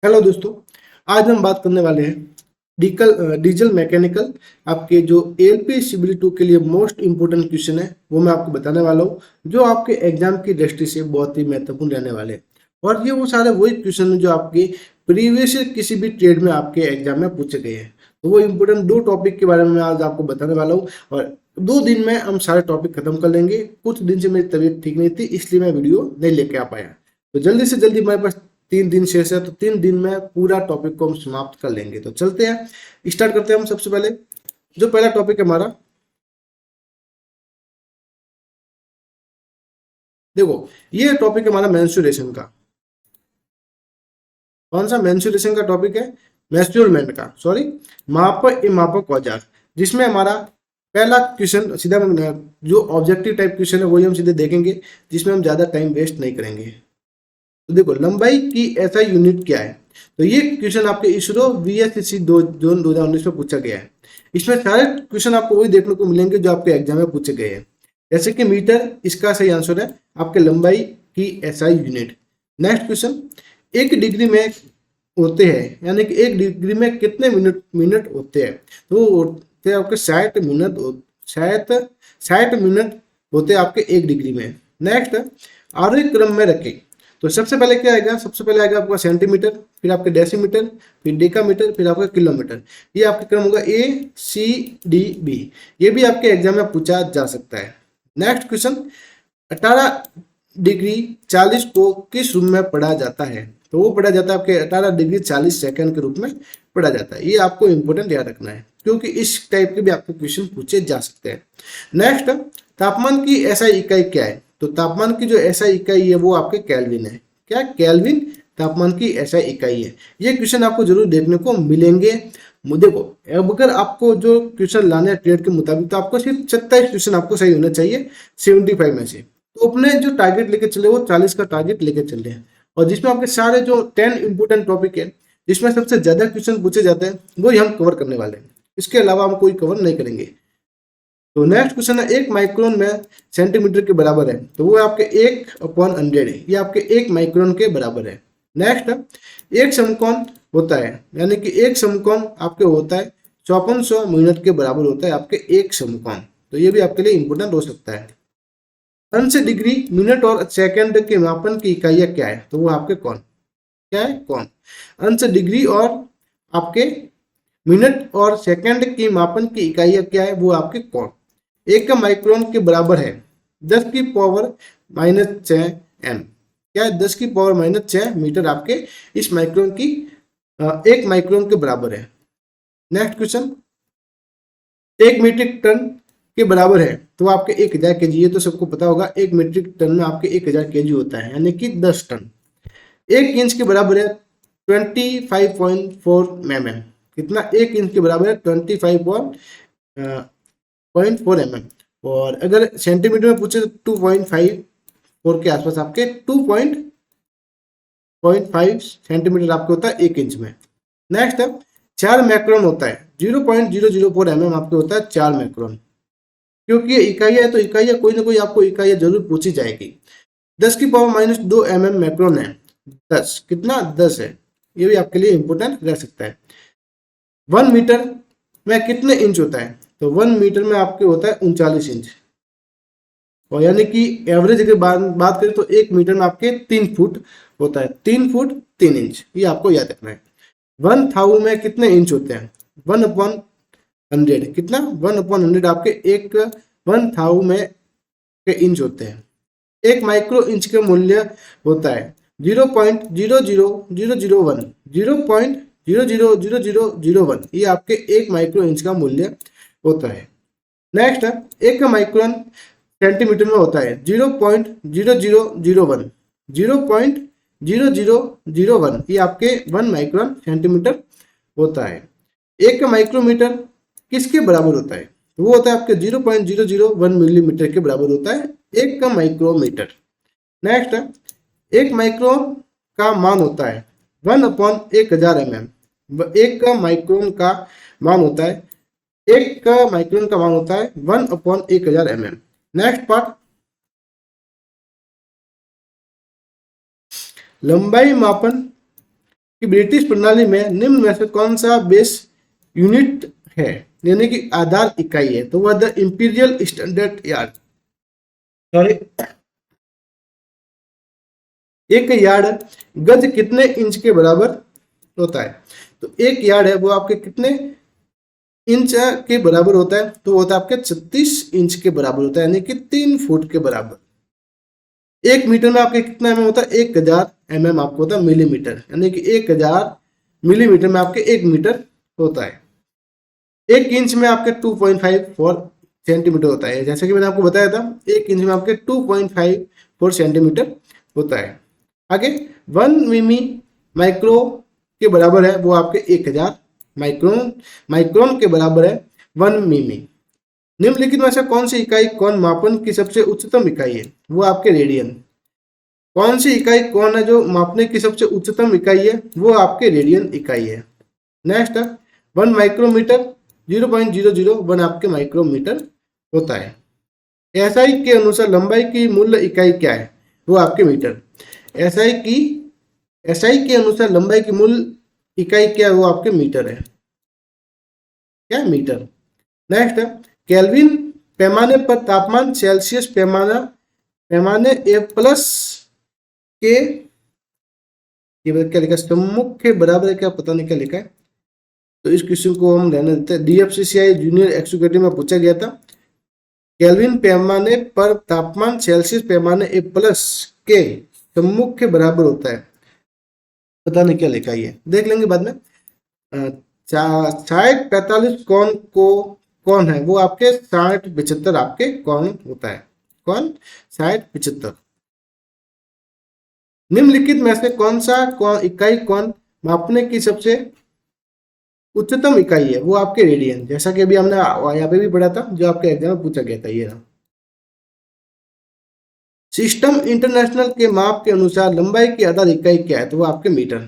Hello दोस्तों, आज हम बात करने वाले हैं डीजल मैकेनिकल। आपके जो एलपी सिविल 2 के लिए मोस्ट इंपोर्टेंट क्वेश्चन है वो मैं आपको बताने वाला हूँ, जो आपके एग्जाम की दृष्टि से बहुत ही महत्वपूर्ण रहने वाले हैं। और ये वो सारे वही क्वेश्चन है जो आपके प्रीवियस किसी भी ट्रेड में आपके एग्जाम में पूछे गए हैं। तो वो इंपोर्टेंट दो टॉपिक के बारे में मैं आज आपको बताने वाला हूँ, और 2 दिन में हम सारे टॉपिक खत्म कर लेंगे। कुछ दिन से मेरी तबीयत ठीक नहीं थी, इसलिए मैं वीडियो नहीं लेके आ पाया। तो जल्दी से जल्दी मेरे पास 3 दिन शेष है, तो 3 दिन में पूरा टॉपिक को हम समाप्त कर लेंगे। तो चलते हैं, स्टार्ट करते हैं। हम सबसे पहले जो पहला टॉपिक है हमारा, देखो ये टॉपिक है हमारा मेंस्ट्रुएशन का। कौन सा मेंस्ट्रुएशन का टॉपिक है? मेजरमेंट का, सॉरी, मापक औजार। जिसमें हमारा पहला क्वेश्चन सीधा जो ऑब्जेक्टिव टाइप क्वेश्चन है वही हम सीधे देखेंगे, जिसमें हम ज्यादा टाइम वेस्ट नहीं करेंगे। तो देखो, लंबाई की ऐसा यूनिट क्या है? तो ये क्वेश्चन आपके इसरो VSC जून 2019 में पूछा गया है। इसमें सारे क्वेश्चन आपको वही देखने को मिलेंगे जो आपके एग्जाम में पूछे गए हैं। जैसे कि मीटर, इसका सही आंसर है आपके लंबाई की SI unit. Next question, 1 degree में होते हैं, यानी कि 1 डिग्री में कितने मिनट मिनट होते हैं? तो वो होते हैं आपके 60 मिनट, शायद 60 मिनट होते हैं आपके 1 डिग्री में। नेक्स्ट, आरोही क्रम में रखें। तो सबसे पहले क्या आएगा? सबसे पहले आएगा आपका सेंटीमीटर, फिर आपके डेसीमीटर, फिर डेकामीटर, फिर आपका किलोमीटर। ये आपका क्रम होगा ACDB। ये भी आपके एग्जाम में पूछा जा सकता है। नेक्स्ट क्वेश्चन, 18 डिग्री 40 को किस रूप में पढ़ा जाता है? तो वो पढ़ा जाता है आपके 18 डिग्री 40 सेकंड के रूप में पढ़ा जाता है। ये आपको इंपोर्टेंट याद रखना है, क्योंकि इस टाइप के भी आपको क्वेश्चन पूछे जा सकते हैं। नेक्स्ट, तापमान की SI इकाई क्या है? तो तापमान की जो SI इकाई है वो आपके केल्विन है। क्या? केल्विन तापमान की SI इकाई है। ये क्वेश्चन आपको जरूर देखने को मिलेंगे। देखो, अब अगर आपको जो क्वेश्चन लाने हैं ट्रेड के मुताबिक, तो आपको सिर्फ 27 क्वेश्चन आपको सही होना चाहिए 75 में से। तो अपने जो टारगेट लेके चले वो 40 का टारगेट लेके चले हैं, और जिसमें आपके सारे जो 10 इंपोर्टेंट टॉपिक है, जिसमें सबसे ज्यादा क्वेश्चन पूछे जाते हैं, वही हम कवर करने वाले हैं। इसके अलावा हम कोई कवर नहीं करेंगे। तो नेक्स्ट क्वेश्चन है, 1 माइक्रोन में सेंटीमीटर के बराबर है? तो वो आपके 1/100 है। ये आपके 1 माइक्रोन के बराबर है। नेक्स्ट, एक समकोण होता है, यानी कि एक समकोण आपके होता है 5400 मिनट के बराबर होता है आपके एक समकोण। तो ये भी आपके लिए इंपोर्टेंट हो सकता है। अंश, डिग्री, मिनट और सेकंड के मापन की इकाइयां क्या है? तो वो आपके कौन क्या है? कौन? अंश, डिग्री और आपके मिनट और सेकंड की मापन की इकाइयां क्या है? वो आपके कौन? 1 माइक्रोन के बराबर है 10⁻⁻6 m। क्या है? 10⁻⁻6 मीटर आपके इस माइक्रोन की 1 माइक्रोन के बराबर है। नेक्स्ट क्वेश्चन, 1 मीट्रिक टन के बराबर है? तो आपके 1000 kg। ये तो सबको पता होगा, 1 मीट्रिक टन में आपके 1000 kg होता है, यानी कि 10 टन। 1 इंच के बराबर है 25.4 mm। कितना? 1 इंच के बराबर है 25.4 mm। और अगर सेंटीमीटर में पूछे तो 2.54 के आसपास आपके 2.5 सेंटीमीटर आपके होता है 1 इंच में। नेक्स्ट है, 4 मैक्रोन होता है 0.004 mm आपके होता है 4 मैक्रोन। क्योंकि ये इकाइयां है तो इकाइयां कोई ना कोई आपको इकाइयां जरूर पूछी जाएगी। 10⁻⁻2 mm मैक्रोन है। 10 कितना? 10 है। ये भी आपके लिए इंपोर्टेंट रह सकता है। 1 मीटर में कितने इंच होता है? तो 1 मीटर में आपके होता है 39 इंच। और यानी कि एवरेज अगर बात करें तो 1 मीटर में आपके 3 फुट होता है। 3 फुट 3 इंच, ये आपको याद रखना है। 1000 में कितने इंच होते हैं? 1/100। कितना? 1/100 आपके 1000 में के इंच होते हैं। 1 माइक्रो इंच का मूल्य होता है 0.00001। 0.00001 ये आपके 1 माइक्रो इंच का मूल्य होता है। नेक्स्ट है, 1 माइक्रोन सेंटीमीटर में होता है 0.0001। 0.0001 ये आपके 1 माइक्रोन सेंटीमीटर होता है। 1 माइक्रोमीटर किसके बराबर होता है? वो होता है आपके 0.001 मिलीमीटर के बराबर होता है 1 माइक्रोमीटर। नेक्स्ट है, 1 माइक्रोन का मान होता है 1/1000 mm। 1 माइक्रोन का मान होता है 1 माइक्रोन का मान होता है 1/1000 mm। नेक्स्ट पार्ट, लंबाई मापन कि ब्रिटिश प्रणाली में निम्न में से कौन सा बेस यूनिट है, यानी कि आधार इकाई है, तो वह the imperial standard yard. Sorry, एक यार्ड गज कितने इंच के बराबर होता है? तो एक यार्ड है वो आपके कितने इंच के बराबर होता है? तो होता है आपके 36 इंच के बराबर होता है, यानी कि 3 फुट के बराबर। एक मीटर में आपके कितना एमएम होता है? 1000 एमएम आपको होता है मिलीमीटर, यानी कि 1000 मिलीमीटर में आपके 1 मीटर होता है। एक इंच में आपके 2.54 सेंटीमीटर होता है, जैसे कि मैंने आपको बताया था, एक इंच में आपके 2.54 सेंटीमीटर होता है। आगे 1 मिमी माइक्रो के बराबर है, वो आपके 1000 माइक्रोन माइक्रोन के बराबर है 1 मिमी। निम्नलिखित में से कौन सी इकाई कौन मापन की सबसे उच्चतम इकाई है? वो आपके रेडियन। कौन सी इकाई कौन है जो मापने की सबसे उच्चतम इकाई है? वो आपके रेडियन इकाई है। नेक्स्ट 1 माइक्रोमीटर 0.001 आपके माइक्रोमीटर होता है। एसआई के अनुसार लंबाई की मूल्य इकाई क्या है? वो आपके मीटर। एसआई के अनुसार लंबाई की मूल इकाई क्या है? वो आपके मीटर है। क्या? मीटर। नेक्स्ट केल्विन पैमाने पर तापमान, सेल्सियस पैमाने ए प्लस के क्या लिखा? सम्मुख के बराबर है क्या? पता नहीं क्या लिखा है, तो इस क्वेश्चन को हम रहने देते हैं। डीएफसीसीआई जूनियर एग्जीक्यूटिव में पूछा गया था। केल्विन पैमाने पर तापमान सेल्सियस पैमाने ए प्लस के सम्मुख के बराबर होता है, पता नहीं क्या लिखा है, देख लेंगे बाद में। 60-45 कौन है? वो आपके 60-75 आपके कौन होता है। कौन? 60-75। निम्नलिखित में से कौन सा इकाई कौन मापने की सबसे उच्चतम इकाई है? वो आपके रेडियन, जैसा कि अभी हमने यहाँ पे भी पढ़ा था, जो आपके एग्जाम में पूछा गया था। ये रहा। सिस्टम इंटरनेशनल के माप के अनुसार लंबाई की आधार इकाई क्या है? तो वो आपके मीटर।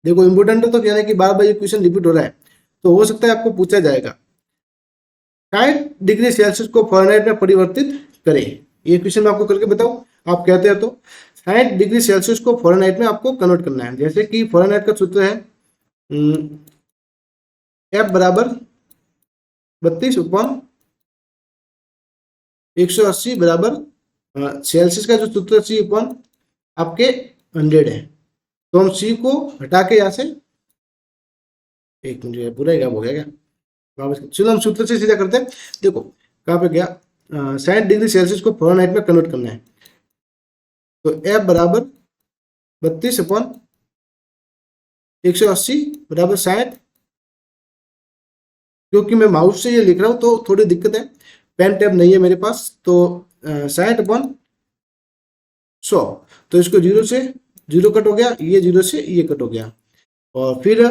देखो इंपोर्टेंट है, तो यानी कि बार बार ये क्वेश्चन रिपीट हो रहा है, तो हो सकता है आपको पूछा जाएगा। 60 डिग्री सेल्सियस को फ़ारेनहाइट में परिवर्तित करें। ये क्वेश्चन मैं आपको करके बताऊं, आप कहते हैं तो 60 डिग्री सेल्सियस को फ़ारेनहाइट में आपको कन्वर्ट करना है। जैसे कि फ़ारेनहाइट का सूत्र है F बराबर 32/180 बराबर सेल्सियस का जो सूत्र C/ आपके 100 है। तो हम C को हटा के यहाँ से, एक मिनट पूरा ही हो गया क्या? वापस चलो हम सूत्र से सीधा करते हैं। देखो कहाँ पे गया? 60 डिग्री सेल्सियस को फ़ारेनहाइट में कन्वर्ट करना है, तो F बराबर 32/180 बराबर 60। क्योंकि मैं माउस से ये लिख रहा हूँ तो थोड़ी दिक्कत है, पेन टैब नहीं है मेरे पास, तो 60/100, तो इसको 0 से 0 कट हो गया, ये 0 से ये कट हो गया, और फिर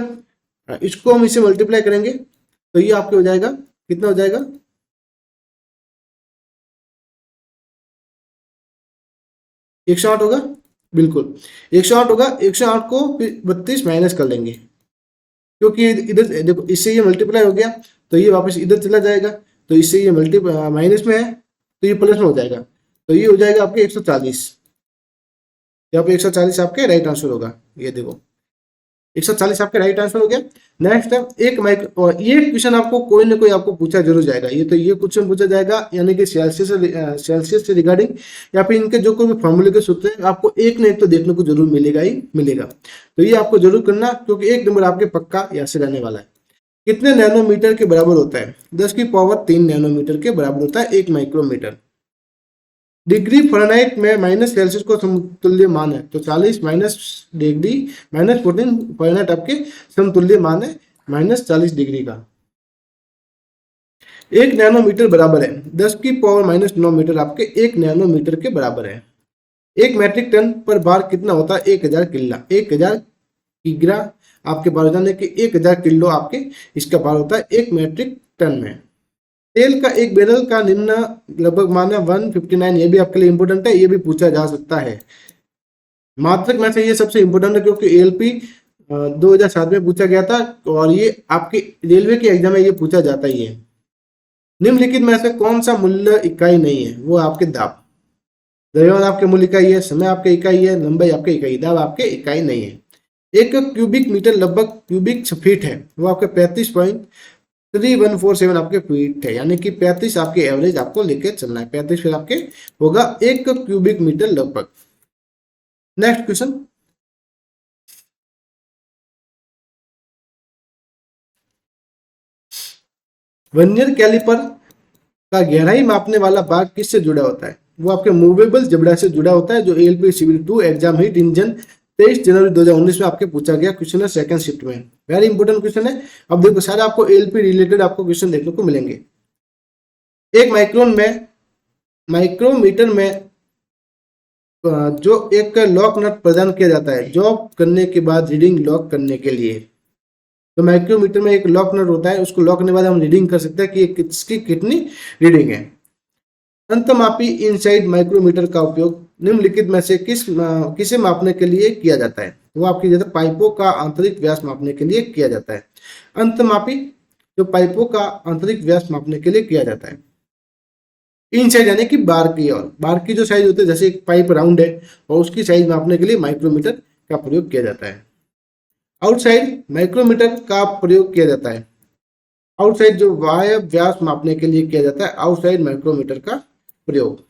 इसको हम इसे मल्टीप्लाई करेंगे, तो ये आपके हो जाएगा, कितना हो जाएगा? 108 होगा। बिल्कुल 108 होगा। 108 को 32 माइनस कर लेंगे, क्योंकि इधर देखो इससे ये मल्टीप्लाई हो गया, तो ये वापस इधर चला जाएगा, तो इससे ये माइनस में है, तो ये प्लस में हो जाएगा, तो ये हो जाएगा आपके 140। यहाँ पे 140 आपके राइट आंसर होगा। ये देखो 140 आपके राइट आंसर हो गया। नेक्स्ट है एक माइक्रो, और ये क्वेश्चन आपको कोई ना कोई आपको पूछा जरूर जाएगा। ये क्वेश्चन पूछा जाएगा, यानी कि सेल्सियस से रिगार्डिंग, या फिर इनके जो कोई भी फॉर्मूले के सूत्र है, आपको एक ना एक तो देखने को जरूर मिलेगा ही मिलेगा। तो ये आपको जरूर करना, क्योंकि एक नंबर आपके पक्का यहाँ से रहने वाला है। कितने नैनोमीटर के बराबर होता है? 10⁻³ नैनोमीटर के बराबर होता है 1 माइक्रोमीटर। डिग्री फ़ारेनहाइट में माइनस सेल्सियस को समतुल्य मान है, तो 40 माइनस डिग्री माइनस 14 फ़ारेनहाइट आपके समतुल्य मान है -40 डिग्री का। 1 नैनोमीटर बराबर है 10⁻⁻9 मीटर, आपके 1 नैनोमीटर के बराबर है। 1 मैट्रिक टन पर बार कितना होता है? 1000 किलो। 1000 किग्रा आपके बार जाने के 1000 किलो आपके इसका बार होता है 1 मैट्रिक टन में। तेल का एक बैरल का निम्न लगभग मान है 159। ये भी आपके लिए इंपोर्टेंट है, ये भी पूछा जा सकता है। मात्रक में से ये सबसे इंपोर्टेंट है, क्योंकि एलपी 2007 में पूछा गया था, और ये आपके रेलवे के एग्जाम में ये पूछा जाता ही है। निम्नलिखित में से कौन सा मूल्य इकाई नहीं है? वो आपके दाब। द्रव्यमान आपके मूल इकाई है, समय आपके इकाई है, लंबाई आपके इकाई, दाब आपके इकाई नहीं है। एक क्यूबिक मीटर लगभग क्यूबिक फीट है, वो आपके 35.3147 आपके फीट है, यानी कि 35 आपके एवरेज आपको लेके चलना है। 35 फिर आपके होगा एक क्यूबिक मीटर लगभग। नेक्स्ट क्वेश्चन, वर्नियर कैलिपर का गहराई मापने वाला भाग किससे जुड़ा होता है? वो आपके मूवेबल जबड़ा से जुड़ा होता है, जो ALP civil 2 exam heat engine 23 जनवरी 2019 में आपके पूछा गया क्वेश्चन है, सेकंड शिफ्ट में। वेरी इंपॉर्टेंट क्वेश्चन है। अब देखो सारे आपको एएलपी रिलेटेड आपको क्वेश्चन देखने को मिलेंगे। एक माइक्रोमीटर में जो एक लॉक नट प्रदान किया जाता है जॉब करने के बाद रीडिंग लॉक करने के लिए। तो माइक्रोमीटर में एक लॉक नट होता है, उसको लॉक करने के बाद हम रीडिंग कर सकते हैं कि किसकी कितनी रीडिंग है। अंतमापी इनसाइड माइक्रोमीटर का उपयोग निम्नलिखित में से किसे मापने के लिए किया जाता है? वो आपकी जैसे पाइपों का आंतरिक व्यास मापने के लिए किया जाता है। अंतमापी जो पाइपों का आंतरिक व्यास मापने के लिए किया जाता है। इनसाइड यानी कि बार की ओर, बार की जो साइज होती है, जैसे एक पाइप राउंड है और उसकी साइज मापने के लिए माइक्रोमीटर का प्रयोग किया जाता है। आउटसाइड माइक्रोमीटर का प्रयोग किया जाता है। आउटसाइड जो बाह्य व्यास मापने के लिए किया जाता है, आउटसाइड माइक्रोमीटर का प्रयोग।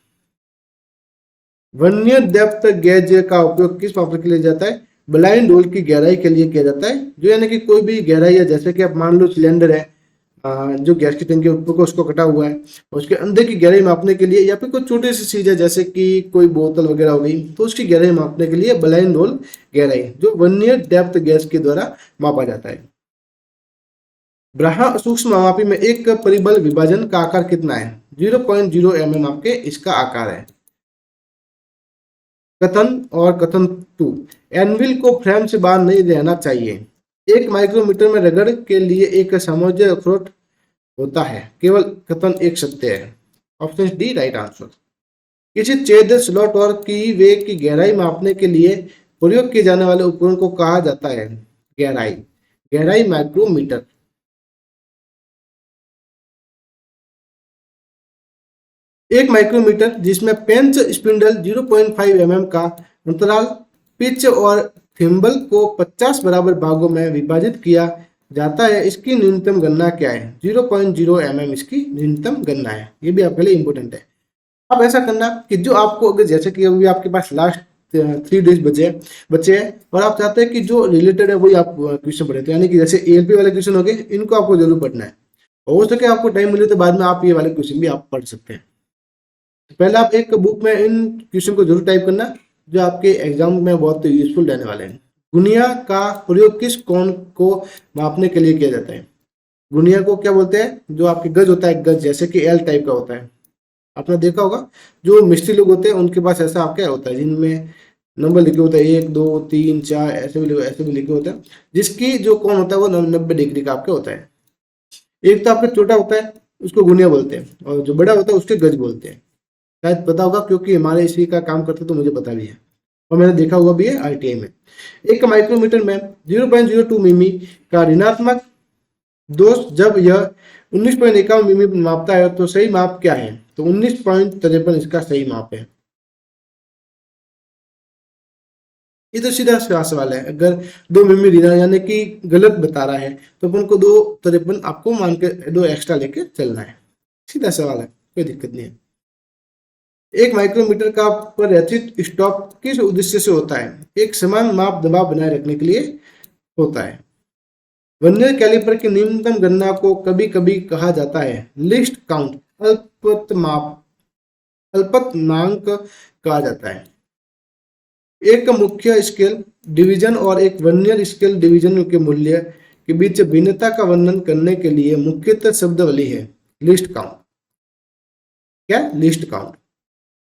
वर्नियर डेप्थ गेज का उपयोग किस मापने के लिए जाता है? ब्लाइंड होल की गहराई के लिए किया जाता है, जो यानी कि कोई भी गहराई है, जैसे कि आप मान लो सिलेंडर है, जो गैस की टंकी ऊपर को उसको कटा हुआ है, उसके अंदर की गहराई मापने के लिए, या फिर कोई छोटी सी चीज है जैसे कि कोई बोतल वगैरह हो गई, तो उसकी गहराई मापने के लिए ब्लाइंड होल गहराई जो वर्नियर डेप्थ गेज के द्वारा मापा जाता है। ब्रहा सूक्ष्म मापी में एक परिबल विभाजन का आकार कितना है? 0.0 mm आपके इसका आकार है। कथन और कथन टू, एनविल को फ्रेम से बाहर नहीं रहना चाहिए। एक माइक्रोमीटर में रगड़ के लिए एक सामोज्य अखरोट होता है, केवल कथन एक सत्य है। Option D right answer. किसी छेद स्लॉट और की वे की गहराई मापने के लिए प्रयोग किए जाने वाले उपकरण को कहा जाता है गहराई, गहराई माइक्रोमीटर। एक माइक्रोमीटर जिसमें पेंच स्पिंडल 0.5 mm का अंतराल, पिच और थिम्बल को 50 बराबर भागों में विभाजित किया जाता है, इसकी न्यूनतम गणना क्या है? 0.0 mm इसकी न्यूनतम गणना है। ये भी आपके लिए इंपॉर्टेंट है। अब ऐसा करना कि जो आपको अगर जैसे कि अभी आपके पास लास्ट 3 डेज बचे हैं और आप चाहते हैं कि जो रिलेटेड है वही आप क्वेश्चन पढ़े, तो यानी कि जैसे एएलपी वाले क्वेश्चन हो गए, इनको आपको जरूर पढ़ना है। हो सके आपको टाइम मिले तो बाद में आप ये वाले क्वेश्चन भी आप पढ़ सकते हैं। पहले आप एक बुक में इन क्वेश्चन को जरूर टाइप करना, जो आपके एग्जाम में बहुत यूजफुल रहने वाले हैं। गुनिया का प्रयोग किस कोण को मापने के लिए किया जाता है? गुनिया को क्या बोलते हैं? जो आपके गज होता है, गज जैसे कि एल टाइप का होता है, आपने देखा होगा। जो मिस्त्री लोग होते हैं उनके पास ऐसा आपका होता है, जिनमें नंबर लिखे होते हैं 1 2 3 4, ऐसे भी लिखे होते हैं, जिसकी जो कोण होता है वो 90 डिग्री का आपका होता है। एक तो आपका छोटा होता है उसको गुनिया बोलते हैं, और जो बड़ा होता है उसके गज बोलते हैं। शायद पता होगा क्योंकि हमारे इसी का काम करते तो मुझे पता भी है और मैंने देखा हुआ भी है आईटीआई में। एक माइक्रोमीटर में 0.02 मिमी का ऋणात्मक दोष जब यह 19.51 मिमी मापता है तो सही माप क्या है? तो 19.53 इसका सही माप है। ये तो सीधा सा सवाल है। अगर 2 मिमी ऋण यानी कि गलत बता रहा है तो अपन को 2.53 आपको मान के 2 एक्स्ट्रा लेके चलना है। सीधा सवाल है, कोई दिक्कत नहीं है। एक माइक्रोमीटर का प्ररचित स्टॉप किस उद्देश्य से होता है? एक समान माप दबाव बनाए रखने के लिए होता है। वर्नियर कैलिपर की न्यूनतम गणना को कभी कभी कहा जाता है लिस्ट काउंट, अल्पतमांक कहा जाता है। एक मुख्य स्केल डिवीजन और एक वर्नियर स्केल डिवीजन के मूल्य के बीच भिन्नता का वर्णन करने के लिए मुख्यतः शब्दावली है लिस्ट काउंट। क्या? List count.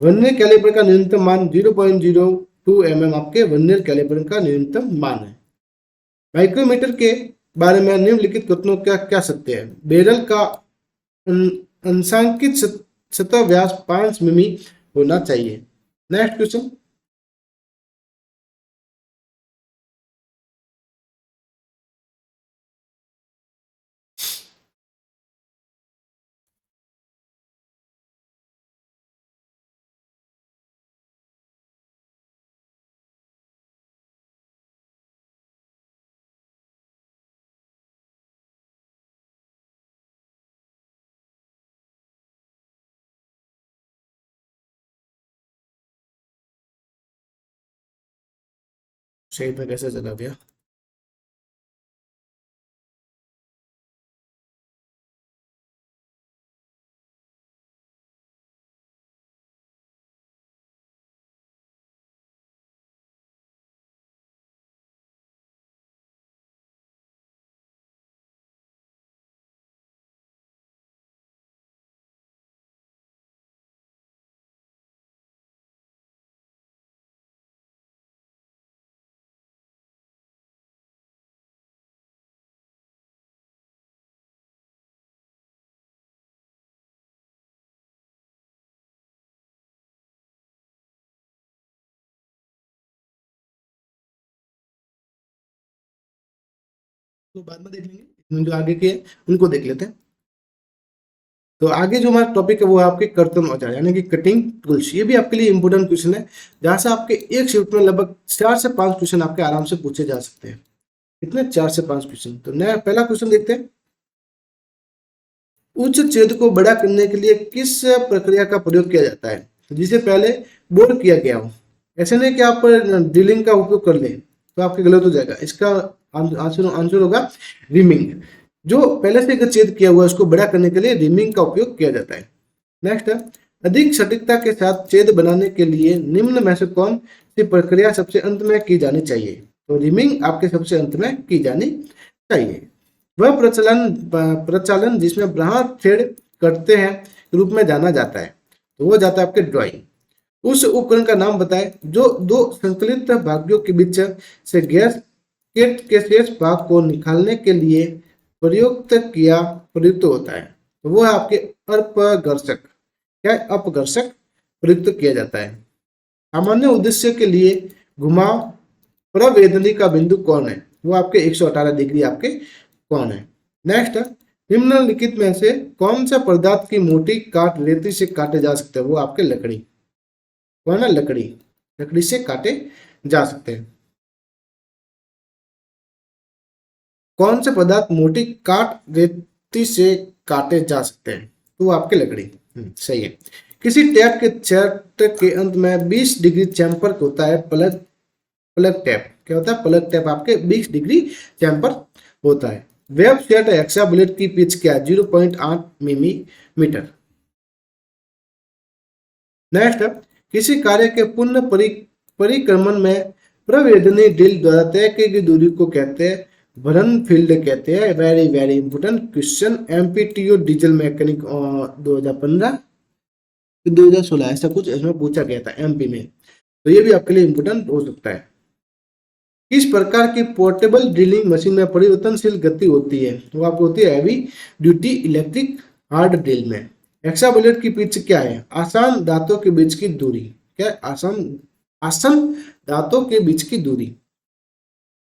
वर्नियर कैलिपर का न्यूनतम मान 0.02 mm आपके वर्नियर कैलिपर का न्यूनतम मान है। माइक्रोमीटर के बारे में निम्नलिखित कथनों क्या क्या सत्य है? बेरल का अंशांकित सतह व्यास 5 मिमी होना चाहिए। नेक्स्ट क्वेश्चन, सही में कैसे चला गया। तो बाद में देख लेंगे, इसमें जो आगे के उनको देख लेते हैं। तो आगे जो हमारा टॉपिक है वो है आपके कर्तन औजार यानी कि कटिंग टूल्स। ये भी आपके लिए इंपॉर्टेंट क्वेश्चन है, जहां से आपके एक शिफ्ट में लगभग 4 से 5 क्वेश्चन आपके आराम से पूछे जा सकते हैं। कितने? 4 से 5 क्वेश्चन। तो नया पहला क्वेश्चन देखते हैं। उच्च छेद को बड़ा करने के लिए किस प्रक्रिया का प्रयोग किया जाता है? तो जिसे पहले बोर किया गया हो। ऐसे नहीं कि आप ड्रिलिंग का उपयोग कर लें, तो आपके गलत हो जाएगा। इसका आंसर होगा रिमिंग। जो पहले से छेद किया हुआ है उसको बड़ा करने के लिए रिमिंग का उपयोग किया जाता है। नेक्स्ट, अधिक सटीकता के साथ छेद बनाने के लिए निम्न में से कौन सी प्रक्रिया सबसे अंत में की जानी चाहिए? तो रिमिंग आपके सबसे अंत में की जानी चाहिए। वह प्रचालन जिसमें बाहर थ्रेड करते हैं रूप में जाना जाता है, तो वो जाता है आपके ड्राइंग। उस उपकरण का नाम बताएं जो दो संकलित भागों के बीच से गैस के शेष भाग को निकालने के लिए प्रयुक्त होता है। तो वो है आपके अपघर्षक। क्या? अपघर्षक प्रयुक्त किया जाता है। सामान्य उद्देश्य के लिए घुमाव प्रवेदनी का बिंदु कौन है? वो आपके 118 डिग्री आपके कौन है? नेक्स्ट, निम्नलिखित में से कौन सा पदार्थ की मोटी काट रेती से काटे जा सकते हैं? वो आपके लकड़ी। कौन है? लकड़ी। लकड़ी से काटे जा सकते हैं। कौन से पदार्थ मोटी काट रेती से काटे जा सकते हैं? तो वो आपके लकड़ी। सही है। किसी टैप के चर्ट के अंत में 20 डिग्री चैम्पर होता है। Plug tap. क्या होता है? प्लग टैप आपके 20 डिग्री चैम्पर होता है। वेब सेट हेक्सा बुलेट की पिच क्या? 0.8 मिलीमीटर। नेक्स्ट, किसी कार्य के पूर्ण परिक्रमण में प्रवेदनी ड्रिल द्वारा तय की गई दूरी को कहते हैं भरन फील्ड कहते हैं। वेरी वेरी इंपोर्टेंट क्वेश्चन, एमपीटीयू डीजल मैकेनिक 2015 2016 ऐसा कुछ इसमें पूछा गया था एमपी में। तो ये भी आपके लिए इंपोर्टेंट हो सकता है। किस प्रकार की पोर्टेबल ड्रिलिंग मशीन में परिवर्तनशील गति होती है? वो आपको होती है heavy duty electric hard drill में। हेक्सा बुलेट की पिच क्या है? आसान दांतों के बीच की दूरी। क्या? आसन दांतों के बीच की दूरी।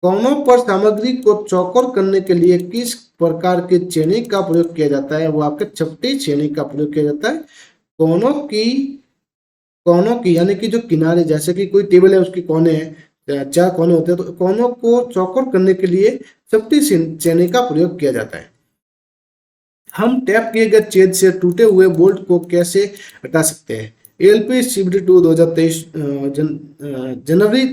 कोनों पर सामग्री को चौकोर करने के लिए किस प्रकार के छेनी का प्रयोग किया जाता है? वो आपके चपटी छेनी का प्रयोग किया जाता है। कोनों की यानी कि जो किनारे, जैसे कि कोई टेबल है उसके कोने हैं, 4 कोने होते हैं, तो कोनों को चौकोर करने के लिए चपटी छेनी का प्रयोग किया जाता है। हम टैप किए गए छेद से टूटे हुए बोल्ट को कैसे हटा सकते हैं? एलपी सीबीडी 2023 जनवरी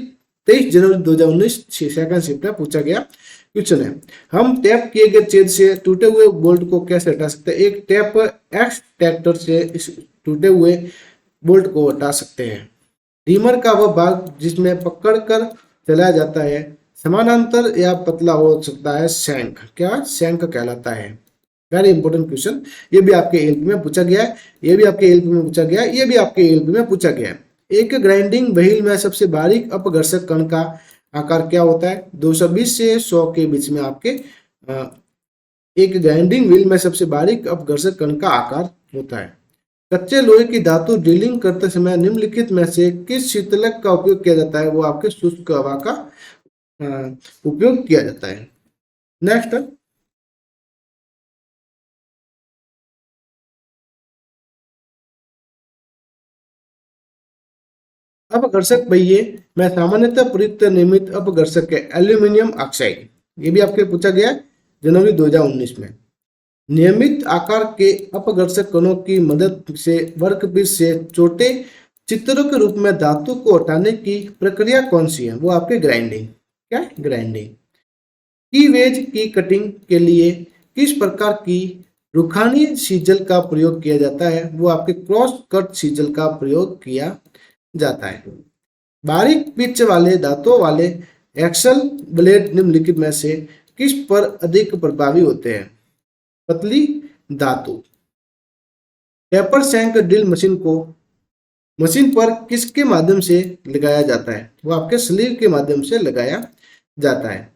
2019 सेकंड शिफ्ट में पूछा गया क्वेश्चन है। हम टैप किए गए छेद से टूटे हुए बोल्ट को कैसे हटा सकते हैं? एक टैप एक्सट्रैक्टर से इस टूटे हुए बोल्ट को हटा सकते हैं। रीमर का वह भाग जिसमें पकड़कर चलाया जाता है समानांतर या पतला हो सकता है शैंक। क्या? शैंक कहलाता है। वेरी इंपॉर्टेंट क्वेश्चन, ये भी आपके एलपी में पूछा गया है, ये भी आपके एलपी में पूछा गया है, ये भी आपके एलपी में पूछा गया है। एक ग्राइंडिंग व्हील में सबसे बारीक अपघर्षक कण का आकार क्या होता है? 220 से 100 के बीच में आपके एक ग्राइंडिंग व्हील में सबसे बारीक अपघर्षक कण का आकार होता है। कच्चे लोहे की धातु ड्रिलिंग करते समय निम्नलिखित में से किस शीतलक का उपयोग किया जाता है? वो आपके शुष्क हवा का उपयोग किया जाता है। नेक्स्ट, अपघर्षक पहिए में सामान्यतः प्रयुक्त नियमित अपघर्षक है एल्यूमिनियम ऑक्साइड। ये भी आपके पूछा गया जनवरी 2019 में। नियमित आकार के अपघर्षक कणों की मदद से वर्कपीस से छोटे चित्रों के रूप में धातु को हटाने की प्रक्रिया कौन सी है? वो आपके ग्राइंडिंग। क्या है, ग्राइंडिंग। की वेज की कटिंग के लिए किस प्रकार की रुखानी सीजल का प्रयोग किया जाता है, वो आपके क्रॉस कट सीजल का प्रयोग किया जाता है। बारीक पिच वाले दांतों वाले एक्सल ब्लेड निम्नलिखित में से किस पर अधिक प्रभावी होते हैं? पतली धातु। टेपर शैंक ड्रिल मशीन को मशीन पर किसके माध्यम से लगाया जाता है? वो आपके स्लीव के माध्यम से लगाया जाता है।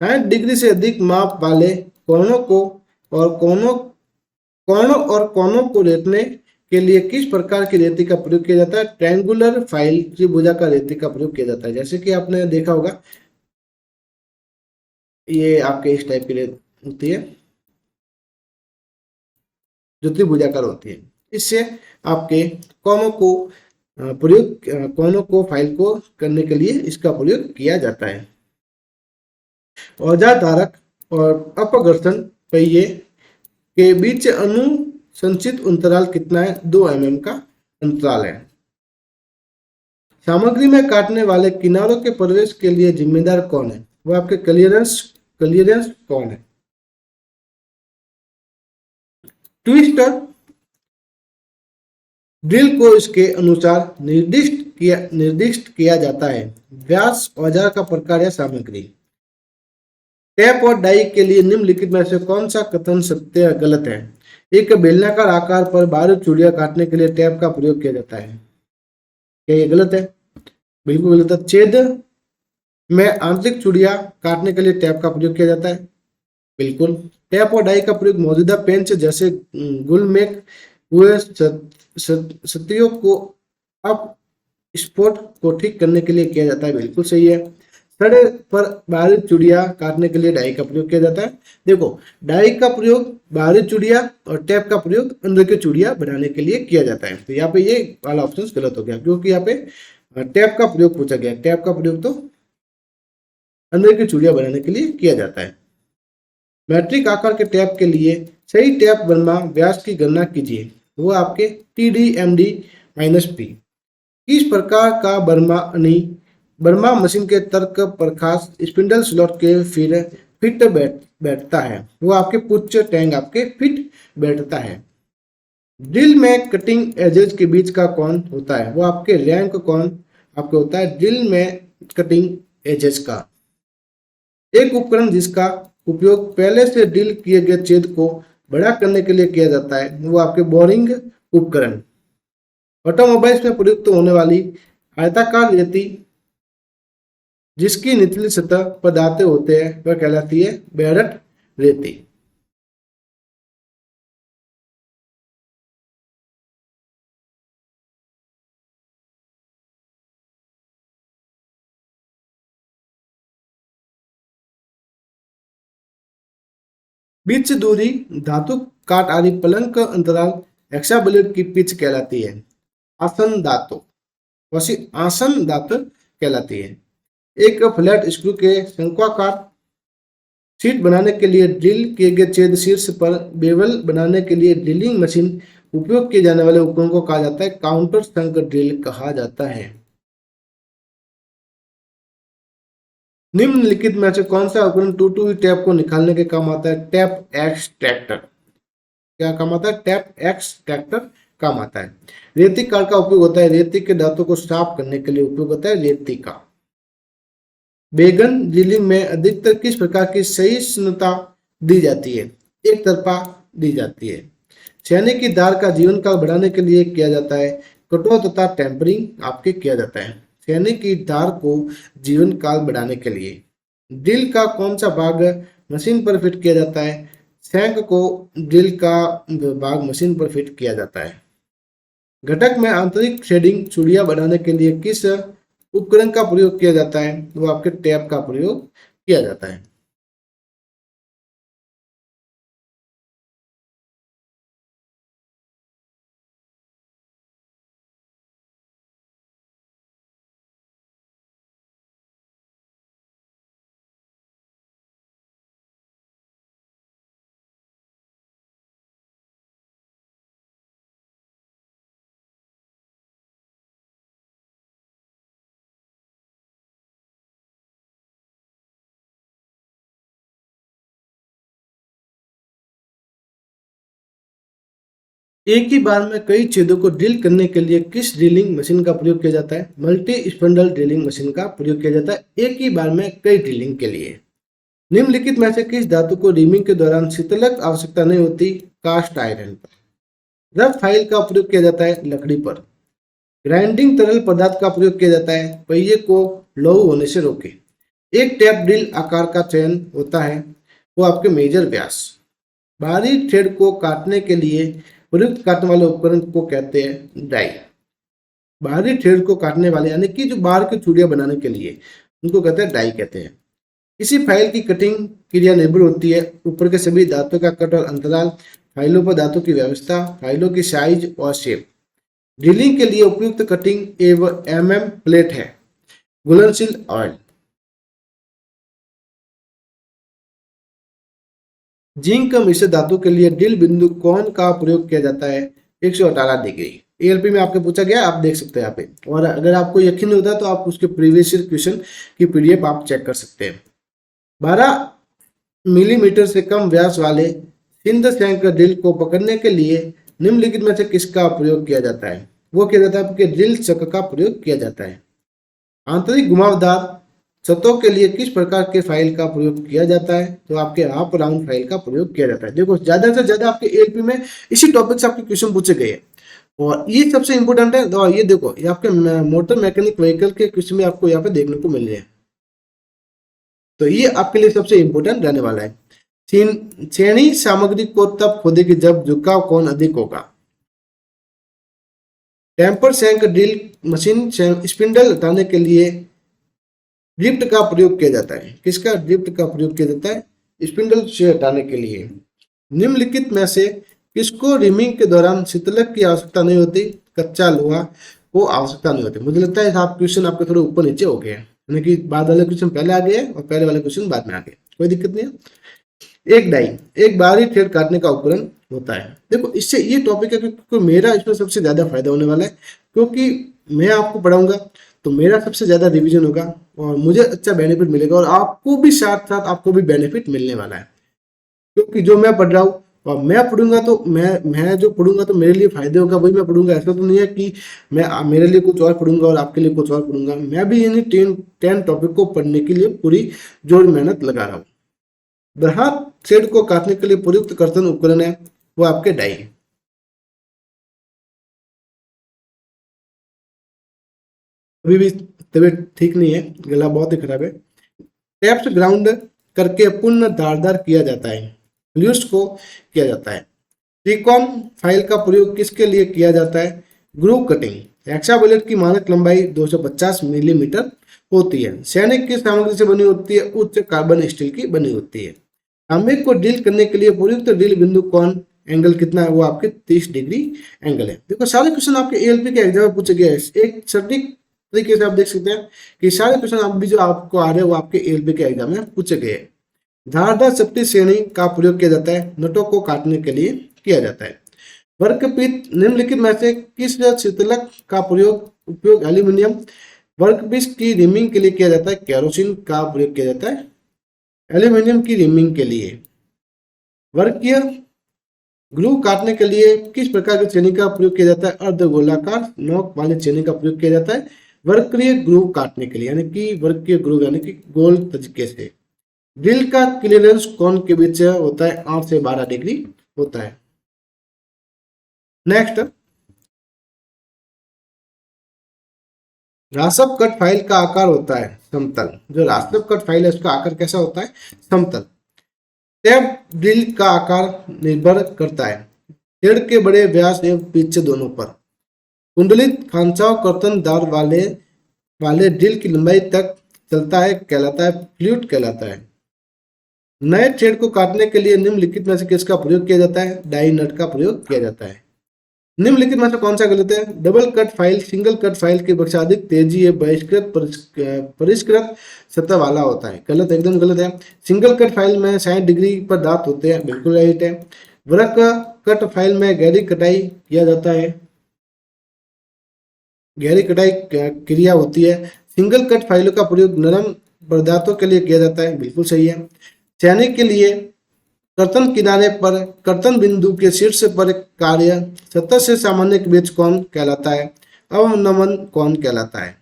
60 डिग्री से अधिक माप वाले कोनों को और कोनों को रेतने के लिए किस प्रकार की रेती का प्रयोग किया जाता है? ट्रायंगुलर फाइल त्रिभुजाकार रेती का प्रयोग किया जाता है। जैसे कि आपने देखा होगा, ये आपके इस टाइप की रेत होती है जो त्रिभुजाकार होती है। इससे आपके कोनों को कोनों को फाइल को करने के लिए इसका प्रयोग किया जाता है। औजार धारक और अपघर्षण पहिए के बीच अनुशंसित अंतराल कितना है? 2 mm का अंतराल है। सामग्री में काटने वाले किनारों के प्रवेश के लिए जिम्मेदार कौन है? वो आपके क्लियरेंस क्लियरेंस कौन है? ट्विस्टर ड्रिल को इसके अनुसार निर्दिष्ट किया जाता है। व्यास औजार का प्रकार या सामग्री। टैप और डाई के लिए निम्नलिखित में से कौन सा कथन सत्य या गलत है? एक बेलनाकार आकार पर बारूद चूड़ियां काटने के लिए टैप का प्रयोग किया जाता है। क्या ये गलत है? बिल्कुल गलत है। छेद में आंतरिक चूड़ियां काटने के लिए टैप का प्रयोग किया जाता है। बिल्कुल। टैप और डाई का प्रयोग मौजूदा पेंच जैसे गुलमेक हुए सतियों को अप स्पॉट को ठीक करने के लिए किया जाता है। बिल्कुल सही है। सड़े पर बाहरी चूड़ियां काटने के लिए डाई का प्रयोग किया जाता है। देखो, डाई का प्रयोग बाहरी चूड़ियां और टैप का प्रयोग अंदर की चूड़ियां बनाने के लिए किया जाता है। तो यहाँ पे ये वाला ऑप्शन गलत हो गया, क्योंकि यहाँ पे टैप का प्रयोग पूछा गया। टैप का प्रयोग तो अंदर की चूड़ियां बनाने के लिए किया जाता है। मैट्रिक आकार के टैप के लिए सही टैप बर्मा व्यास की गणना कीजिए। वो आपके TD MD-P। किस प्रकार का बर्मा मशीन के तर्क प्रकाश स्पिंडल स्लॉट के फिर फिट बैठता है? वो आपके पुच्छ टैंग आपके फिट बैठता है। ड्रिल में कटिंग एजेस के बीच का कौन होता है? वो आपके रैंक कौन आपके होता है ड्रिल में कटिंग एजेस का। एक उपकरण जिसका उपयोग पहले से ड्रिल किए गए छेद को बड़ा करने के लिए किया जाता है, वो आपके बोरिंग उपकरण। ऑटोमोबाइल्स में प्रयुक्त होने वाली आयताकार रेती जिसकी निचली सतह पर दांते होते हैं, वह कहलाती है बेरट रेती। बीच दूरी धातु काट आदि पलंग का अंतराल हेक्साब्लेड की पिच कहलाती है। आसन धातु वैसी आसन धातु कहलाती है। एक फ्लैट स्क्रू के शंक्वाकार सीट बनाने के लिए ड्रिल किए गए छेद शीर्ष पर बेवल बनाने के लिए ड्रिलिंग मशीन उपयोग किए जाने वाले उपकरण को कहा जाता है काउंटर संक ड्रिल कहा जाता है। निम्नलिखित में से कौन सा उपकरण टूटी हुई टैप को निकालने के काम आता है? Tap extractor. क्या काम आता है? टैप एक्सट्रैक्टर काम आता है। रेती कार का उपयोग होता है रेती के दांतों को साफ करने के लिए उपयोग होता है रेती का। बैगन ड्रिलिंग में अधिकतर किस प्रकार की सहिष्णुता दी जाती है? एक तरफा दी जाती है। छेने की धार का जीवन काल बढ़ाने के लिए किया जाता है कटो तथा टेम्परिंग आपके किया जाता है। छेने की धार को जीवन काल बढ़ाने के लिए। ड्रिल का कौन सा भाग मशीन पर फिट किया जाता है? शैंक को ड्रिल का भाग मशीन पर फिट किया जाता है। घटक में आंतरिक थ्रेडिंग चूड़ियां बनाने के लिए किस उपकरण का प्रयोग किया जाता है? वो आपके टैप का प्रयोग किया जाता है। एक ही बार में कई छेदों को ड्रिल करने के लिए किस ड्रिलिंग मशीन का प्रयोग किया जाता है? मल्टी स्पिंडल ड्रिलिंग मशीन का प्रयोग किया जाता है एक ही बार में कई ड्रिलिंग के लिए। निम्नलिखित में से किस धातु को रीमिंग के दौरान शीतलक आवश्यकता नहीं होती? कास्ट आयरन पर। रफ फाइल का प्रयोग किया जाता है लकड़ी पर। ग्राइंडिंग तरल पदार्थ का प्रयोग किया जाता है पहिए को लहू होने से रोके। एक टैप ड्रिल आकार का चयन होता है वो आपके मेजर व्यास। बाहरी थ्रेड को काटने के लिए प्रयुक्त काटने वाले उपकरण को कहते हैं डाई। बाहरी थ्रेड को काटने वाले यानी कि जो बाहर की चूड़ियां बनाने के लिए उनको कहते हैं डाई कहते हैं। इसी फाइल की कटिंग क्रिया निर्भर होती है ऊपर के सभी दांतों का कट और अंतराल, फाइलों पर धातु की व्यवस्था, फाइलों की साइज और शेप। ड्रिलिंग के लिए उपयुक्त कटिंग एवं एमएम प्लेट है घुलनशील ऑयल। जिंक मिश्र धातु के लिए ड्रिल बिंदु कौन का प्रयोग किया जाता है? 118 डिग्री। एएलपी में आपके पूछा गया, आप देख सकते हैं यहाँ पे। और अगर आपको यकीन नहीं होता तो आप उसके प्रीवियस ईयर क्वेश्चन की पीडीएफ आप चेक कर सकते हैं। 12 मिलीमीटर से कम व्यास वाले सिंध शंक ड्रिल को पकड़ने के लिए निम्नलिखित में से किसका प्रयोग किया जाता है? वो किया जाता है आपके ड्रिल चक का प्रयोग किया जाता है। आंतरिक घुमावदार सतहों के लिए किस प्रकार के फाइल का प्रयोग किया जाता है? तो आपके हाफ राउंड फाइल का प्रयोग किया जाता है। देखो ज्यादा से ज्यादा आपके एलपी में इसी टॉपिक से आपके क्वेश्चन पूछे गए हैं और ये सबसे इंपॉर्टेंट है। तो ये देखो ये आपके मोटर मैकेनिक व्हीकल के क्वेश्चन में आपको यहाँ पे देखने को मिल रहे हैं, तो ये आपके लिए सबसे इंपॉर्टेंट रहने वाला है। छेनी सामग्री को तब खोदेगी जब झुकाव कोण अधिक होगा। Taper shank drill machine spindle हटाने के लिए ड्रिफ्ट का प्रयोग किया जाता है। किसका ड्रिफ्ट का प्रयोग किया जाता है? स्पिंडल से हटाने के लिए। निम्नलिखित में से किसको रिमिंग के दौरान शीतलक की आवश्यकता नहीं होती? कच्चा लोहा को आवश्यकता नहीं होती। मुझे लगता है आप क्वेश्चन आपके थोड़े ऊपर नीचे हो गए हैं, यानी कि बाद वाले क्वेश्चन पहले आ गए और पहले वाले क्वेश्चन बाद में आ गए, कोई दिक्कत नहीं है। एक डाई एक बाहरी थ्रेड काटने का उपकरण होता है। देखो इससे ये टॉपिक है क्योंकि मेरा इसमें सबसे ज्यादा फायदा होने वाला है, क्योंकि मैं आपको पढ़ाऊंगा तो मेरा सबसे ज्यादा रिवीजन होगा और मुझे अच्छा बेनिफिट मिलेगा और आपको भी साथ साथ आपको भी बेनिफिट मिलने वाला है, क्योंकि जो मैं पढ़ रहा हूँ और मैं पढ़ूंगा तो मैं जो पढ़ूंगा तो मेरे लिए फायदे होगा वही मैं पढ़ूंगा। ऐसा तो नहीं है कि मैं मेरे लिए कुछ और पढ़ूंगा और आपके लिए कुछ और पढ़ूंगा। मैं भी यानी 10 टॉपिक को पढ़ने के लिए पूरी जोर मेहनत लगा रहा हूँ। बृहद थ्रेड को काटने के लिए प्रयुक्त कर्तन उपकरण है वो आपके डाई। अभी भी तबीयत ठीक नहीं है, गला बहुत ही खराब है। टैप्स ग्राउंड करके पुनः धारदार किया जाता है, फ्लूइड्स को किया जाता है। त्रिकोण फाइल का प्रयोग किसके लिए किया जाता है? Groove cutting. हेक्साबुलेट की मानक लंबाई 250 मिलीमीटर होती है। सैनिक की सामग्री से बनी होती है, उच्च कार्बन स्टील की बनी होती है। तांबे को ड्रिल करने के लिए प्रयुक्त ड्रिल बिंदु कौन एंगल कितना है? वो आपके 30 डिग्री एंगल है। देखो सारे क्वेश्चन आपके एएलपी के एग्जाम में पूछे गए हैं। एक सटीक तरीके से आप देख सकते हैं कि सारे क्वेश्चन आप भी जो आपको आ रहे हैं वो आपके एएलपी के एग्जाम में पूछे गए हैं। धारदार चपटी श्रेणी का प्रयोग किया जाता है, नटों को काटने के लिए किया जाता है। वर्कपीस निम्नलिखित में से किस शीतलक का उपयोग एल्यूमिनियम। वर्कपीस की रिमिंग के लिए किया जाता है, केरोसिन का प्रयोग किया जाता है एल्यूमिनियम की रिमिंग के लिए। वर्कीय ग्लू काटने के लिए किस प्रकार की चेनी का प्रयोग किया जाता है? अर्धगोलाकार नोक वाली चेनी का प्रयोग किया जाता है वर्कीय ग्लू काटने के लिए, यानी कि वर्कीय ग्लू यानी कि गोल तरीके से। ड्रिल का क्लियरेंस कोण के बीच होता है 8 से 12 डिग्री होता है। नेक्स्ट, रासप कट फाइल का आकार होता है समतल। जो रासप कट फाइल है उसका आकार कैसा होता है? समतल। टैप ड्रिल का आकार निर्भर करता है थ्रेड के बड़े व्यास एवं पिच दोनों पर। कुंडलित खांचाव कर्तन दार वाले ड्रिल की लंबाई तक चलता है कहलाता है फ्लूइड कहलाता है। नए थ्रेड को काटने के लिए निम्नलिखित में से किसका प्रयोग किया जाता है? डाई नट का प्रयोग किया जाता है। निम्नलिखित में से कौन सा गलत है? Double cut file single cut file के अपेक्षा अधिक तेजी या परिष्कृत सतह वाला होता है। गलत, एकदम गलत है। सिंगल कट फाइल में 60 डिग्री पर दांत होते हैं, बिल्कुल राइट है। वृक्क कट फाइल में गहरी कटाई किया जाता है, गहरी कटाई क्रिया होती है। सिंगल कट फाइलों का प्रयोग नरम पदार्थों के लिए किया जाता है, बिल्कुल सही है। चैनिक के लिए कर्तन किनारे पर कर्तन बिंदु के शीर्ष पर कार्य सतह से सामान्य के बीच कौन कहलाता है? अवनमन कौन कहलाता है?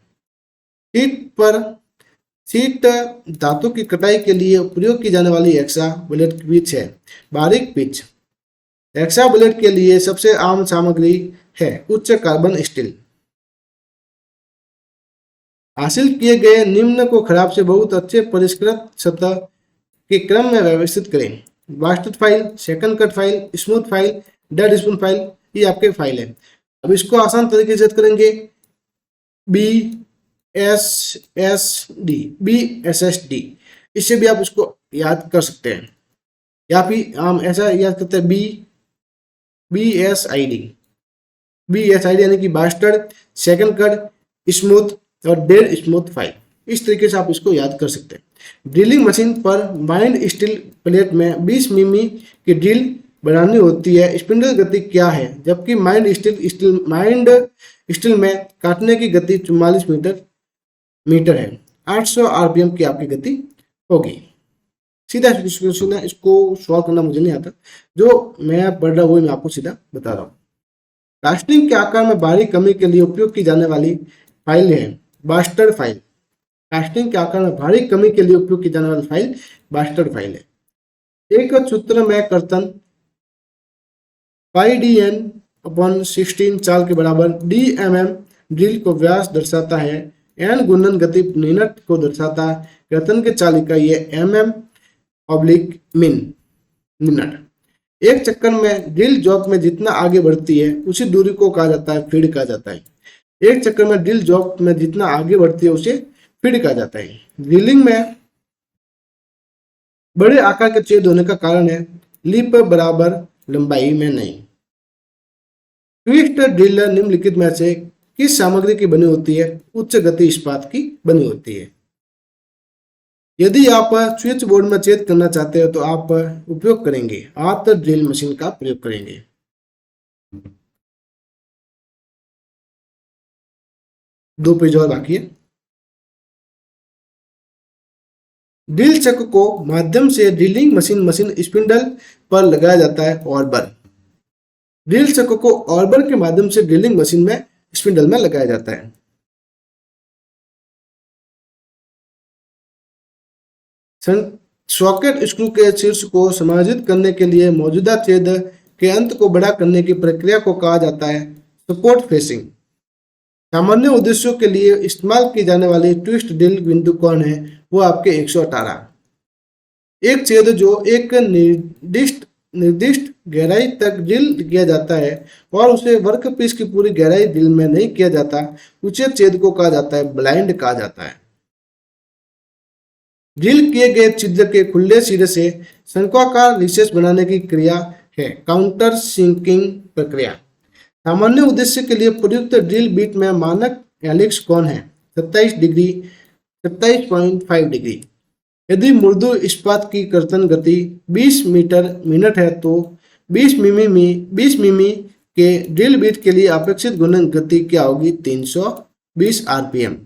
शीट धातु की कटाई के लिए प्रयोग की जाने वाली हेक्सा ब्लेड पिच है। बारीक पिच हेक्सा ब्लेड के लिए सबसे आम सामग्री है उच्च कार्बन स्टील। हासिल किए गए निम्न को खराब से बहुत अच्छे परिष्कृत सतह के क्रम में व्यवस्थित करें। Wasted file, second cut file, smooth file, dead spoon file, ये आपके फाइल है। अब इसको आसान तरीके से करेंगे। BSSD, इससे भी आप उसको याद कर सकते हैं, या फिर हम ऐसा याद करते हैं BSID यानी कि बास्टर्ड, सेकंड कट, स्मूथ और डेड स्मूथ फाइल। इस तरीके से आप इसको याद कर सकते हैं। ड्रिलिंग मशीन पर माइंड स्टील प्लेट में 20 मिमी की ड्रिल बनानी होती है। स्पिंडल गति क्या है? जबकि माइंड स्टील में काटने की गति 44 मीटर है। 800 RPM की आपकी गति होगी। सीधा क्वेश्चन है, इसको सॉल्व करना मुझे नहीं आता, जो मैं पढ़ रहा हूँ मैं आपको सीधा बता रहा हूँ। कास्टिंग के आकार में बारीक कमी के लिए उपयोग की जाने वाली फाइल है बास्टर्ड फाइल। कास्टिंग के आकार में भारी कमी के लिए उपयोग की जाने वाली फाइल बास्टर्ड फाइल है। एक सूत्र में कर्तन πdn/16 चाल के बराबर dmm ड्रिल को व्यास दर्शाता है। n गुणन गति मिनट को दर्शाता है। कर्तन के चाल इकाई है mm/min मिनट। एक चक्कर में ड्रिल जॉब में जितना आगे बढ़ती है उसी दूरी को कहा जाता है फीड कहा जाता है। एक चक्कर में ड्रिल जॉब में जितना आगे बढ़ती है उसे फीड कहा जाता है। ड्रिलिंग में बड़े आकार के छेद होने का कारण है लिप बराबर लंबाई में नहीं। ट्विस्ट ड्रिलर निम्नलिखित में से किस सामग्री की बनी होती है? उच्च गति इस्पात की बनी होती है। यदि आप स्विच बोर्ड में छेद करना चाहते हो तो आप उपयोग करेंगे हाथ ड्रिल मशीन का प्रयोग करेंगे। दो पेज और बाकी है। ड्रिल चक को माध्यम से ड्रिलिंग मशीन स्पिंडल पर लगाया जाता है। ऑर्बर ड्रिल चक को ऑर्बर के माध्यम से ड्रिलिंग मशीन में स्पिंडल में लगाया जाता है। सॉकेट स्क्रू के शीर्ष को समायोजित करने के लिए मौजूदा छेद के अंत को बड़ा करने की प्रक्रिया को कहा जाता है सपोर्ट फेसिंग। सामान्य उद्देश्यों के लिए इस्तेमाल की जाने वाली ट्विस्ट ड्रिल बिंदु कौन है? वो आपके 118। एक छेद जो एक निर्दिष्ट गहराई तक ड्रिल किया जाता है और उसे वर्कपीस की पूरी गहराई ड्रिल में नहीं किया जाता, उसे छेद को कहा जाता है ब्लाइंड कहा जाता है। ड्रिल किए गए छिद्र के खुले सिरे से शंक्वाकार रिसेस बनाने की क्रिया है काउंटर सिंकिंग प्रक्रिया। सामान्य उद्देश्य के लिए प्रयुक्त ड्रिल बीट में मानक हेलिक्स कौन है? 27 डिग्री, 27.5 डिग्री। यदि मृदु इस्पात की कर्तन गति 20 मीटर मिनट है तो 20 मिमी के ड्रिल बीट के लिए अपेक्षित गुणन गति क्या होगी? 320 RPM।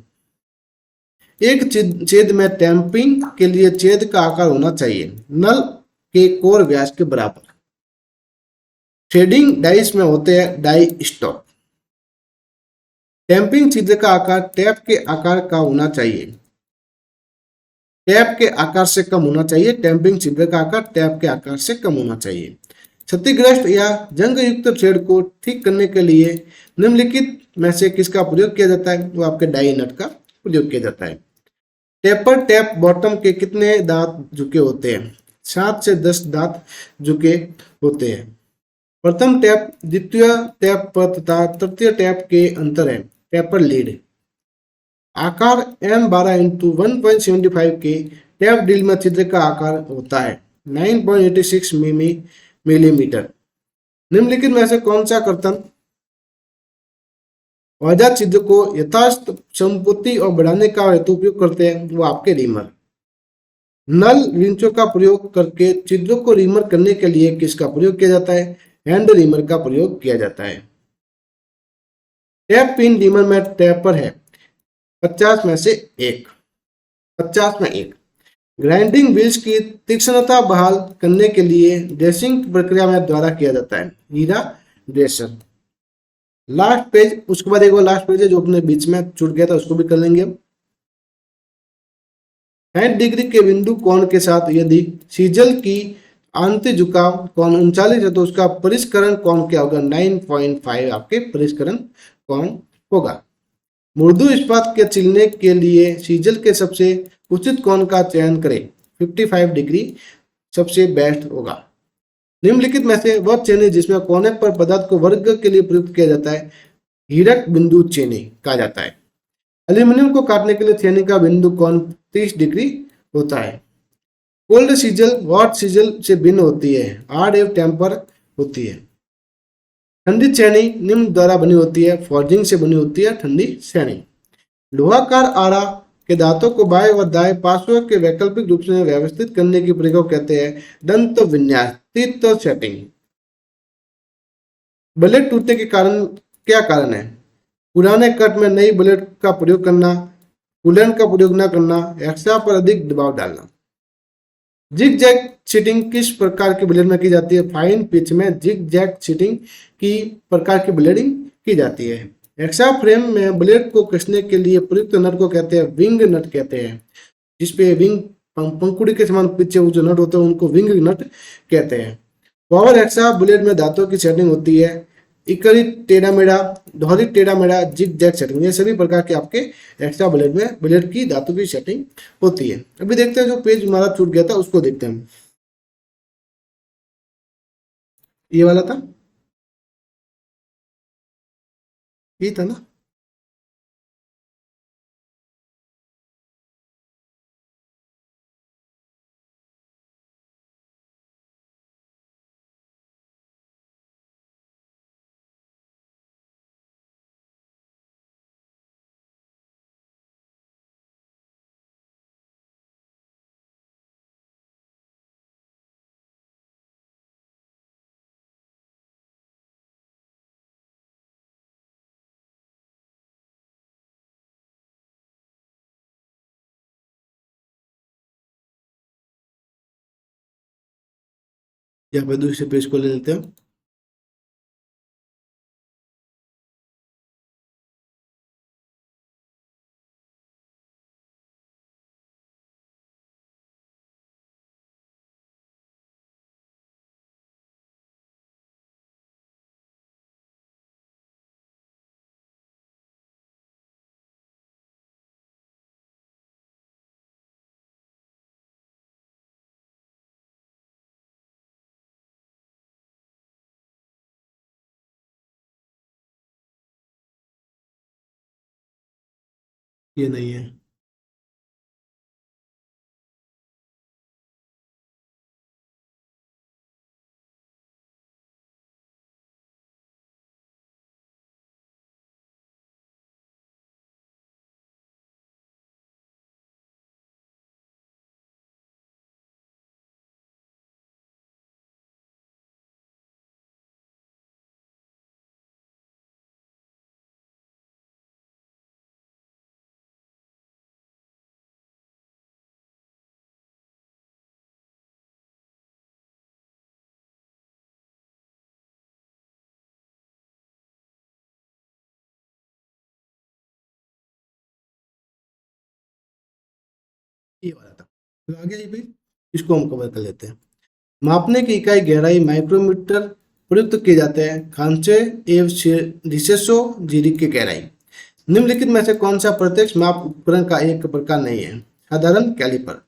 एक छेद में टैंपिंग के लिए छेद का आकार होना चाहिए नल के कोर व्यास के बराबर। थ्रेडिंग डाइस में होते हैं डाई स्टॉक। टैंपिंग छिद्र का आकार टैप के आकार का होना चाहिए, टैप के आकार से कम होना चाहिए। टैंपिंग छिद्र का आकार टैप के आकार से कम होना चाहिए। क्षतिग्रस्त या जंग युक्त थ्रेड को ठीक करने के लिए निम्नलिखित में से किसका प्रयोग किया जाता है? वो आपके डाई नट का प्रयोग किया जाता है। टेपर टैप बॉटम के कितने दांत झुके होते हैं? 7 से 10 दांत झुके होते हैं। प्रथम टैप द्वितीय टैप पर तथा तृतीय टैप के अंतर है टेपर लीड। आकार M12 × 1.75 के टैप ड्रिल में छिद्र का आकार होता है 9.86 मिलीमीटर। निम्नलिखित में से कौन सा कर्तन औजार छिद्र को यथास्थ संपूर्ति और बढ़ाने का हेतु उपयोग करते हैं? वो आपके रीमर। नल रिंचों का प्रयोग करके छिद्रों को रीमर करने के लिए किसका प्रयोग किया जाता है? हैंड रीमर का प्रयोग किया जाता है। टैप पिन रीमर में टैपर है 50 में से 1। ग्राइंडिंग व्हील्स की तीक्ष्णता बहाल करने के लिए ड्रेसिंग प्रक्रिया में द्वारा किया जाता है। हीरा ड्रेसर। लास्ट पेज, उसके बाद एक और लास्ट पेज है जो अपने बीच में छूट गया था, उसको भी कर लेंगे हम। 60 डिग्री के बिंदु कोण के साथ यदि सीजल की आंतरिक झुकाव कोण 39 है तो उसका परिष्करण कोण क्या होगा? 9.5 आपके परिष्करण कोण होगा। मृदु इस्पात के छिलने के लिए सीजल के सबसे उचित कोण का चयन करें। 55 डिग्री सबसे बेस्ट होगा। निम्नलिखित में से वह छेनी जिसमें कोने पर पदार्थ को वर्ग के लिए प्रयुक्त किया जाता है हीरक बिंदु छेनी कहा जाता है। एल्यूमिनियम को काटने के लिए छेनी का बिंदु कोण 30 डिग्री होता है। कोल्ड सीजल हॉट सीजल से भिन्न होती है, हार्ड एवं टेम्पर होती है। ठंडी छेनी निम्न द्वारा बनी होती है, फॉर्जिंग से बनी होती है ठंडी छेनी। लोहाकार आरा के दांतों को बाएं और दाएं पार्श्व के वैकल्पिक रूप से व्यवस्थित करने की प्रक्रिया को कहते हैं दंत विन्यास, तीत सेटिंग। ब्लेड टूटने के कारण क्या कारण है? पुराने कट में नई ब्लेड का प्रयोग करना, कूलेंट का प्रयोग न करना, एक्स्ट्रा पर अधिक दबाव डालना। जिग जैग सीटिंग किस प्रकार की ब्लेड में की जाती है? फाइन पिच में जिग जैग सीटिंग की प्रकार की ब्लेडिंग की जाती है। एक्स्ट्रा फ्रेम में ब्लेड को कसने के लिए प्रयुक्त नट को कहते हैं विंग नट कहते हैं। जिसपे विंग पंखुड़ी के समान पीछे जो नट होते हैं उनको विंग नट कहते हैं। पावर एक्स्ट्रा ब्लेड में दांतों की सेटिंग होती है इकड़ी टेढ़ा मेढ़ा, दोहरी टेढ़ा मेढ़ा, जिग जैग सेटिंग, ये सभी प्रकार के आपके एक्स्ट्रा ब्लेड में ब्लेड की धातु की सेटिंग होती है। अभी देखते हैं जो पेज हमारा छूट गया था उसको देखते हैं। ये वाला था, ये था ना? यहाँ पे दूसरे पेज को ले लेते हैं। ये नहीं है। ये वाला था, तो आगे ये पेज, इसको हम कवर कर लेते हैं। मापने की इकाई गहराई माइक्रोमीटर प्रयुक्त किए जाते हैं खांचे एवं रिसेसो झिरी की गहराई। निम्नलिखित में से कौन सा प्रत्यक्ष माप उपकरण का एक प्रकार नहीं है? साधारण कैलिपर।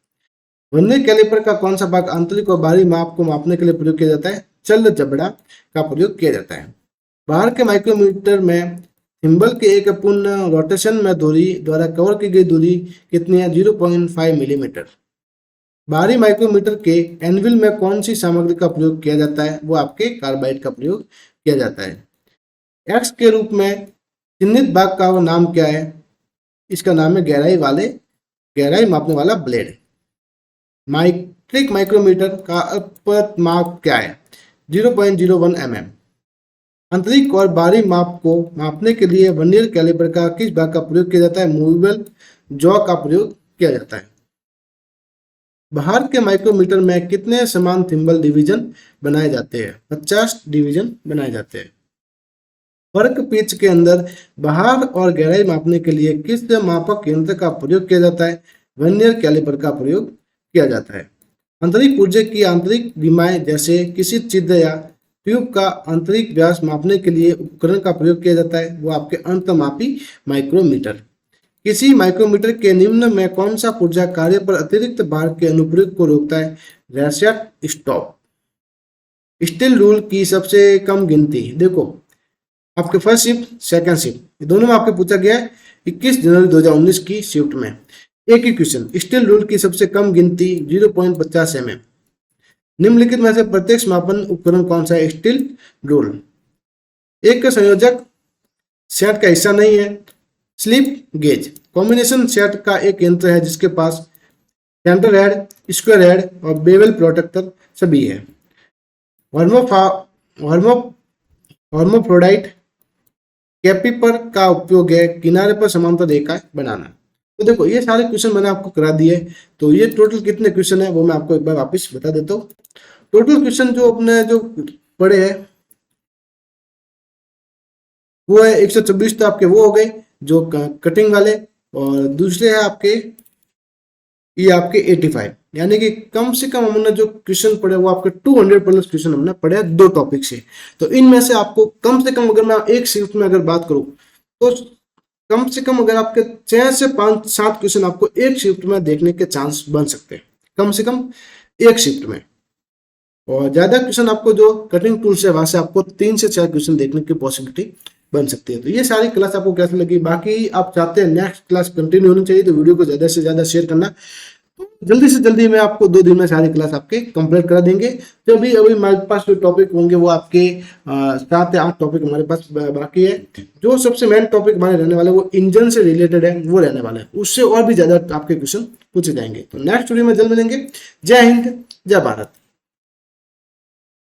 वर्नियर कैलिपर का कौन सा भाग आंतरिक और बाहरी माप को मापने के लिए प्रयोग किया जाता है? चल जबड़ा का प्रयोग किया जाता है। बाहर के माइक्रोमीटर में थिम्बल के एक पूर्ण रोटेशन में दूरी द्वारा कवर की गई दूरी कितनी है? 0.5 मिलीमीटर। बाहरी माइक्रोमीटर के एनविल में कौन सी सामग्री का प्रयोग किया जाता है? वो आपके कार्बाइड का प्रयोग किया जाता है। एक्स के रूप में चिन्हित भाग का नाम क्या है? इसका नाम है गहराई मापने वाला ब्लेड। माइक्रिक माइक्रोमीटर का अपवर्त माप क्या है? 0.01 mm। आंतरिक और बाहरी माप को मापने के लिए वर्नियर कैलिपर का किस भाग का प्रयोग किया जाता है? मूवेबल जॉ का प्रयोग किया जाता है। बाहर के माइक्रोमीटर में कितने समान थिम्बल डिवीजन बनाए जाते हैं? 50 डिवीजन बनाए जाते हैं। वर्क पिच के अंदर बाहर और गहराई मापने के लिए किस मापक यंत्र का प्रयोग किया जाता है? वर्नियर कैलिपर का प्रयोग किया जाता है। आंतरिक पुर्जे की आंतरिक विमाएं जैसे किसी छिद्र या ट्यूब का आंतरिक व्यास मापने के लिए उपकरण का प्रयोग किया जाता है, वो आपके अंतमापी माइक्रोमीटर। किसी माइक्रोमीटर के निम्न में कौन सा पुर्जा कार्य पर अतिरिक्त भार के अनुप्रयोग को रोकता है? रेशेट स्टॉप। स्टील रूल की सबसे कम गिनती, देखो आपके फर्स्ट शिफ्ट सेकंड शिफ्ट दोनों में आपके पूछा गया है 21 जनवरी 2019 की शिफ्ट में। एक ही क्वेश्चन, स्टील रूल की सबसे कम गिनती 0.50 mm। निम्नलिखित में से प्रत्यक्ष मापन उपकरण कौन सा है? Steel rule. एक संयोजक सेट का हिस्सा नहीं है। स्लिप गेज कॉम्बिनेशन सेट का एक यंत्र है जिसके पास सेंटर हेड, स्क्वायर हेड और बेवल प्रोटेक्टर सभी है। हर्माफ्रोडाइट कैपिपर का उपयोग है किनारे पर समांतर रेखा बनाना। तो देखो ये सारे क्वेश्चन मैंने आपको करा दिए। तो ये टोटल कितने क्वेश्चन है वो मैं आपको एक बार वापस बता देता हूँ। टोटल क्वेश्चन जो अपने जो पढ़े हैं वो है 126, तो आपके वो हो गए जो कटिंग वाले, और दूसरे है आपके ये आपके 85, यानी कि कम से कम हमने जो क्वेश्चन पढ़े वो आपके 200 प्लस क्वेश्चन हमने पढ़े दो टॉपिक से। तो इनमें से आपको कम से कम अगर मैं एक शिफ्ट में अगर बात करूं तो कम से कम अगर आपके 6 से 5-7 क्वेश्चन आपको एक शिफ्ट में देखने के चांस बन सकते हैं, कम से कम एक शिफ्ट में। और ज्यादा क्वेश्चन आपको जो कटिंग टूल से वहां से आपको 3 से 4 क्वेश्चन देखने की पॉसिबिलिटी बन सकती है। तो ये सारी क्लास आपको कैसी लगी? बाकी आप चाहते हैं नेक्स्ट क्लास कंटिन्यू होनी चाहिए तो वीडियो को ज्यादा से ज्यादा शेयर करना। तो जल्दी से जल्दी मैं आपको 2 दिन में सारी क्लास आपके कंप्लीट करा देंगे। जो भी अभी हमारे पास जो टॉपिक होंगे वो आपके 7 या 8 टॉपिक हमारे पास बाकी है। जो सबसे मेन टॉपिक हमारे रहने वाले वो इंजन से रिलेटेड है, वो रहने वाला है, उससे और भी ज्यादा आपके क्वेश्चन पूछे जाएंगे। तो नेक्स्ट वीडियो में जल्द मिलेंगे। जय हिंद, जय भारत।